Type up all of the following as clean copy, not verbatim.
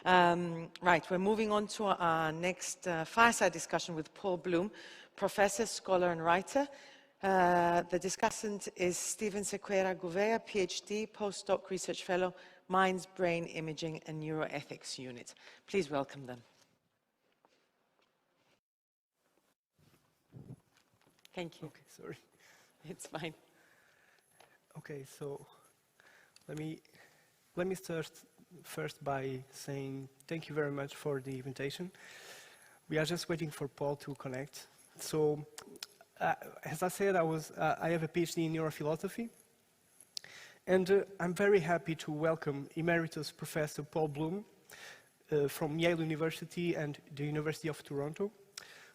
Right, we're moving on to our next fireside discussion with Paul Bloom, professor, scholar, and writer. The discussant is Stephen Sequeira Gouveia, PhD, postdoc research fellow, Minds, Brain Imaging, and Neuroethics Unit. Please welcome them. Thank you. Okay, sorry. It's fine. Okay, so let me start first by saying thank you very much for the invitation. We are just waiting for Paul to connect. So, as I said, I have a PhD in neurophilosophy, and I'm very happy to welcome Emeritus Professor Paul Bloom from Yale University and the University of Toronto.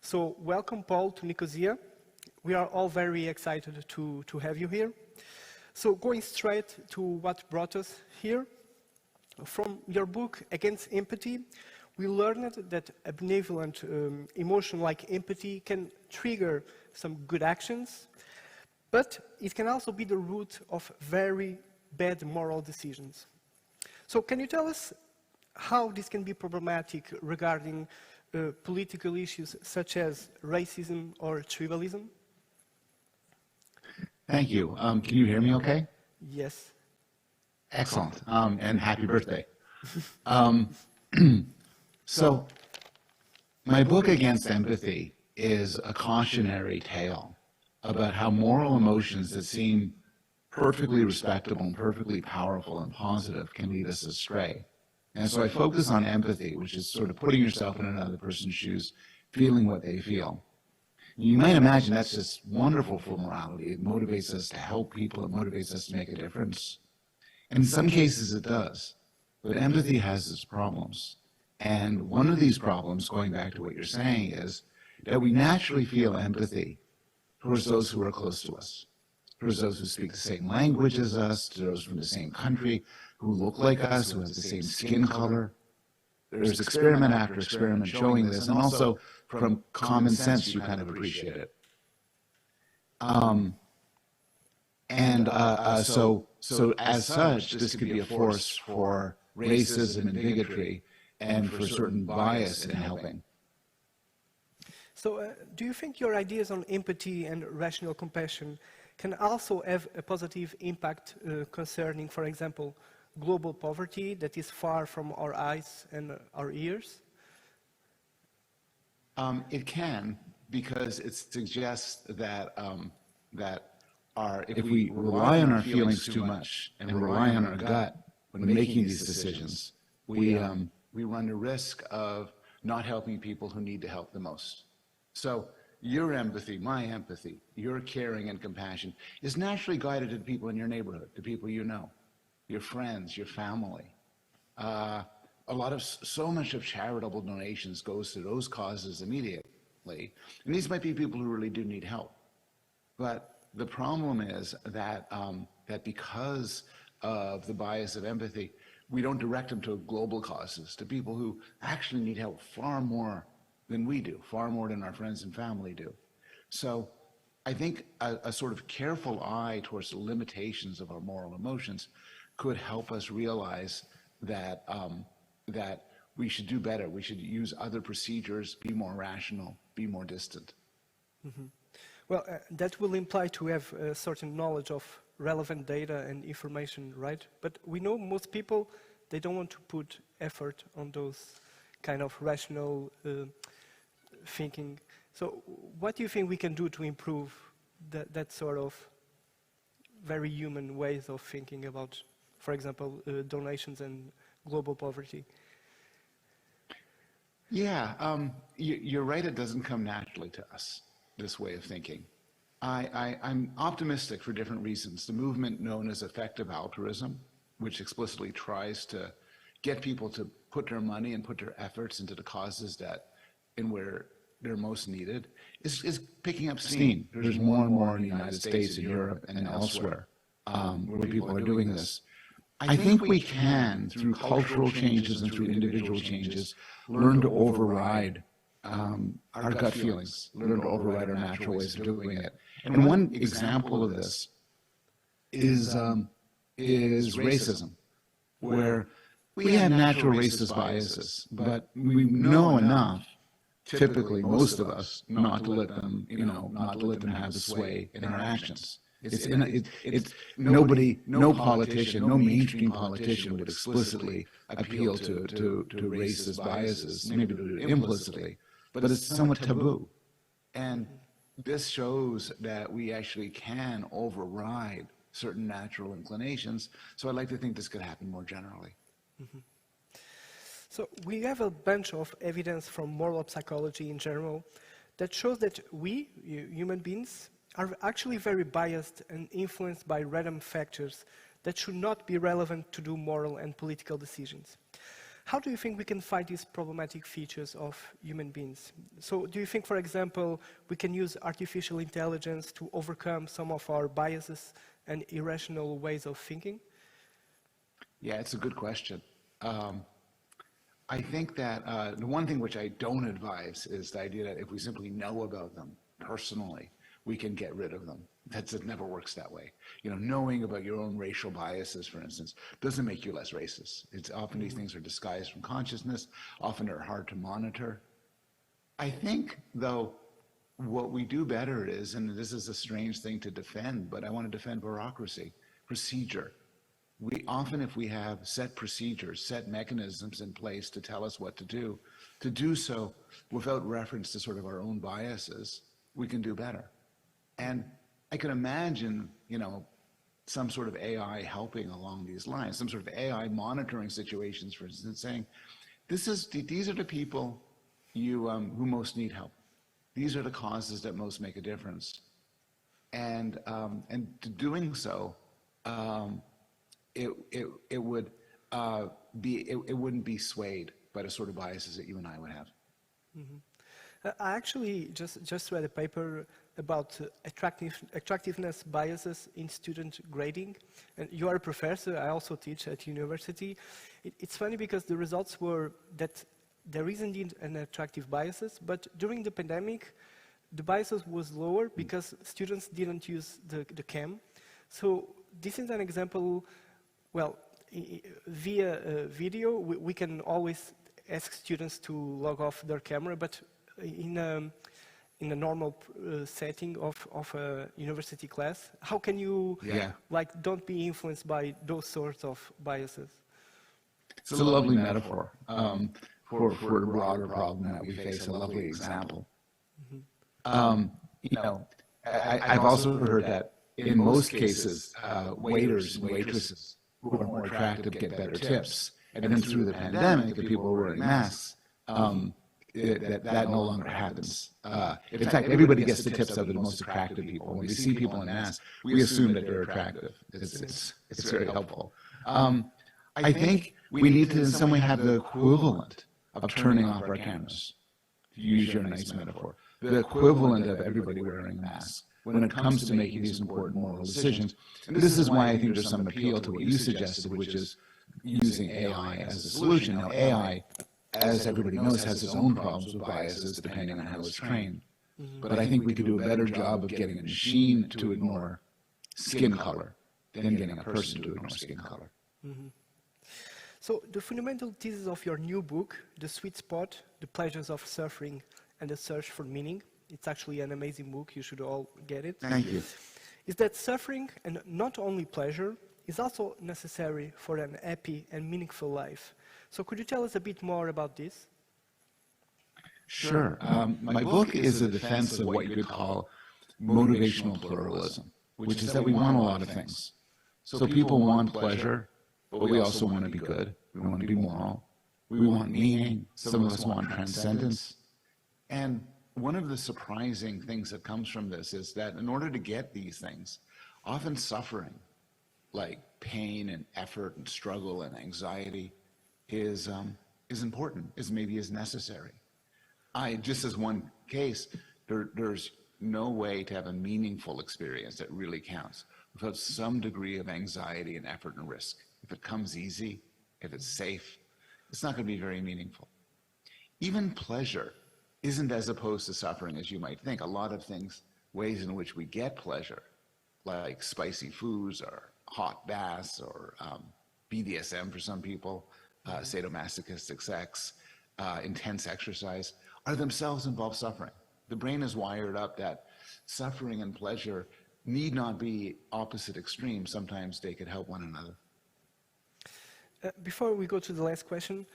So, welcome, Paul, to Nicosia. We are all very excited to have you here. So, going straight to what brought us here, from your book, Against Empathy, we learned that a benevolent emotion like empathy can trigger some good actions, but it can also be the root of very bad moral decisions. So can you tell us how this can be problematic regarding political issues such as racism or tribalism? Thank you. Can you hear me okay? Yes. Excellent. And happy birthday. So, my book Against Empathy is a cautionary tale about how moral emotions that seem perfectly respectable and perfectly powerful and positive can lead us astray. And so I focus on empathy, which is sort of putting yourself in another person's shoes, feeling what they feel. You might imagine that's just wonderful for morality. It motivates us to help people. It motivates us to make a difference. And in some cases it does. But empathy has its problems. And one of these problems, going back to what you're saying, is that we naturally feel empathy towards those who are close to us, towards those who speak the same language as us, to those from the same country, who look like us, who have the same skin color. There's experiment after experiment showing this, and also from common sense you kind of appreciate it. So as such, this could be a force for racism and bigotry and for certain bias in helping. So do you think your ideas on empathy and rational compassion can also have a positive impact concerning, for example, global poverty that is far from our eyes and our ears? It can, because it suggests that if we rely on our feelings too much and rely on our gut when making these decisions, we run the risk of not helping people who need to help the most. So your empathy, my empathy, your caring and compassion is naturally guided to the people in your neighborhood, the people you know, your friends, your family. So much of charitable donations goes to those causes immediately. And these might be people who really do need help. But the problem is that, that because of the bias of empathy, we don't direct them to global causes, to people who actually need help far more than we do, far more than our friends and family do. So I think a sort of careful eye towards the limitations of our moral emotions could help us realize that, that we should do better. We should use other procedures, be more rational, be more distant. Mm-hmm. Well, that will imply to have a certain knowledge of relevant data and information, right? But we know most people, they don't want to put effort on those kind of rational thinking. So what do you think we can do to improve that sort of very human ways of thinking about, for example, donations and global poverty? Yeah, you're right, it doesn't come naturally to us, this way of thinking. I'm optimistic for different reasons. The movement known as effective altruism, which explicitly tries to get people to put their money and put their efforts into the causes where they're most needed, is picking up steam. There's more and more in the United States and Europe and elsewhere where people are doing this. I think we can, through cultural changes and through individual changes, learn to override our gut feelings, learn to override our natural ways of doing it. And one example of this is racism, where we have natural racist biases, but we know enough, typically most of us, not to let them, not to let them have the sway in our actions. It's nobody, no politician, no mainstream politician would explicitly appeal to racist biases, maybe implicitly, but it's somewhat taboo. And this shows that we actually can override certain natural inclinations. So I'd like to think this could happen more generally. So we have a bunch of evidence from moral psychology in general that shows that we, human beings, are actually very biased and influenced by random factors that should not be relevant to do moral and political decisions. How do you think we can fight these problematic features of human beings? So do you think, for example, we can use artificial intelligence to overcome some of our biases and irrational ways of thinking? Yeah, it's a good question. I think that the one thing which I don't advise is the idea that if we simply know about them personally, we can get rid of them. It never works that way. Knowing about your own racial biases, for instance, doesn't make you less racist. It's often these things are disguised from consciousness, often are hard to monitor. I think, though, what we do better is, and this is a strange thing to defend, but I want to defend bureaucracy, procedure. We often, if we have set procedures, set mechanisms in place to tell us what to do so without reference to sort of our own biases, we can do better. And I can imagine, some sort of AI helping along these lines, some sort of AI monitoring situations, for instance, saying, these are the people who most need help. These are the causes that most make a difference. And to doing so, it wouldn't be swayed by the sort of biases that you and I would have. Mm-hmm. I actually just read a paper about attractiveness biases in student grading. And you are a professor, I also teach at university. It's funny because the results were that there is indeed an attractive biases, but during the pandemic, the biases was lower because students didn't use the cam. So this is an example, well, via video, we can always ask students to log off their camera, but in a normal setting of a university class, how can you don't be influenced by those sorts of biases? It's a lovely metaphor for a broader problem that we face, a lovely example. Mm-hmm. I've also heard that in most cases, waiters and waitresses who are more attractive get better tips. And then through the pandemic, if people were wearing masks, that no longer happens. In fact, everybody gets the tips of the most attractive people. When we see people in masks, we assume that they're attractive. It's very helpful. I think we need to in some way have the equivalent of turning off our cameras, to use your nice metaphor, the equivalent of everybody wearing masks when it comes to making these important moral decisions. And this is why I think there's some appeal to what you suggested, which is using AI as a solution. Now, AI, as everybody knows, has its own problems with biases depending on how it's trained. Mm-hmm. But I think we could do a better job of getting a machine to ignore skin color than getting a person to ignore skin color. Mm-hmm. So the fundamental thesis of your new book, The Sweet Spot, The Pleasures of Suffering and the Search for Meaning, it's actually an amazing book, you should all get it. Thank you. Is that suffering, and not only pleasure, is also necessary for an happy and meaningful life. So could you tell us a bit more about this? Sure. My book is a defense of what you could call motivational pluralism, which is that we want a lot of things. So people want pleasure, but we also want to be good. We want to be moral. We want meaning. Some of us want transcendence. And one of the surprising things that comes from this is that in order to get these things, often suffering, like pain and effort and struggle and anxiety, is important, maybe is necessary. Just as one case, there's no way to have a meaningful experience that really counts without some degree of anxiety and effort and risk. If it comes easy, if it's safe, it's not going to be very meaningful. Even pleasure isn't as opposed to suffering as you might think. A lot of things, ways in which we get pleasure, like spicy foods or hot baths or BDSM for some people, sadomasochistic sex, intense exercise, are themselves involve suffering. The brain is wired up that suffering and pleasure need not be opposite extremes. Sometimes they could help one another. Before we go to the last question,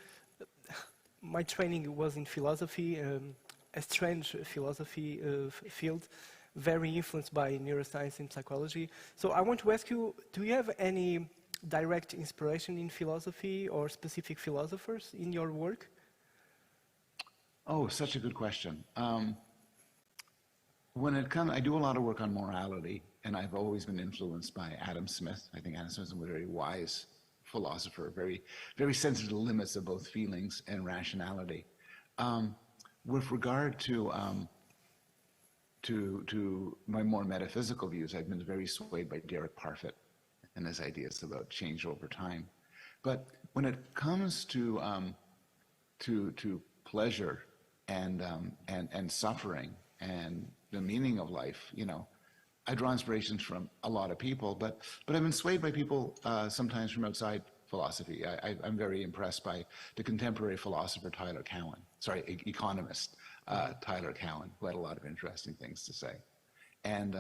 my training was in philosophy, a strange philosophy field, very influenced by neuroscience and psychology. So I want to ask you, do you have any direct inspiration in philosophy or specific philosophers in your work? Oh, such a good question. When it comes, I do a lot of work on morality, and I've always been influenced by Adam Smith. I think Adam Smith is a very wise philosopher, very, very sensitive to the limits of both feelings and rationality. With regard to my more metaphysical views, I've been very swayed by Derek Parfit and his ideas about change over time. But when it comes to pleasure and suffering and the meaning of life, you know, I draw inspirations from a lot of people, but I've been swayed by people sometimes from outside philosophy. I'm very impressed by the contemporary philosopher economist Tyler Cowen, who had a lot of interesting things to say. And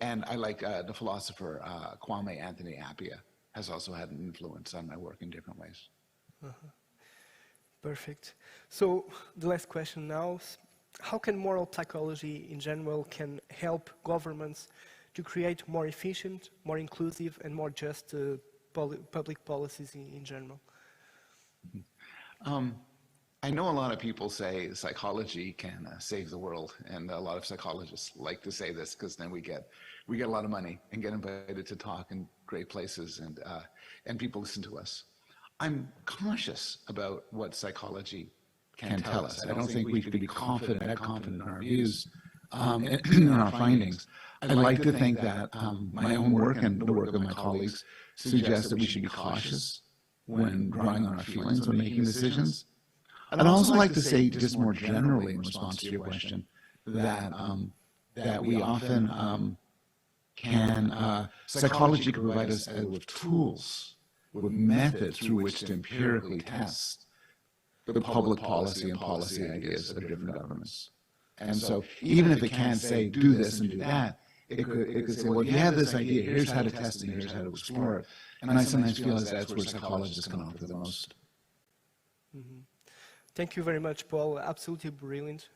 I like the philosopher Kwame Anthony Appiah has also had an influence on my work in different ways. Perfect. So the last question now. How can moral psychology in general can help governments to create more efficient, more inclusive, and more just public policies in general? I know a lot of people say psychology can save the world, and a lot of psychologists like to say this because then we get a lot of money and get invited to talk in great places, and people listen to us. I'm cautious about what psychology can tell us. I don't think we could be confident in our views and in our findings. I'd like to think that my own work and the work of my colleagues suggests that we should be cautious when drawing on our feelings when making decisions. I'd also like to say, just more generally in response to your question, that we often psychology can provide us with tools, with methods through which to empirically test the public policy and policy ideas of different governments. And so even if it can't say, do this and do that, it could say, well, if you have this idea, here's how to test it, here's how to explore it. And I sometimes feel as that's where psychologists can offer the most. Mm-hmm. Thank you very much, Paul. Absolutely brilliant.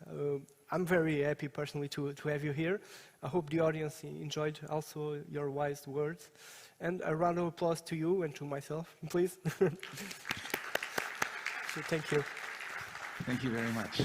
I'm very happy personally to have you here. I hope the audience enjoyed also your wise words. And a round of applause to you and to myself, please. So thank you. Thank you very much.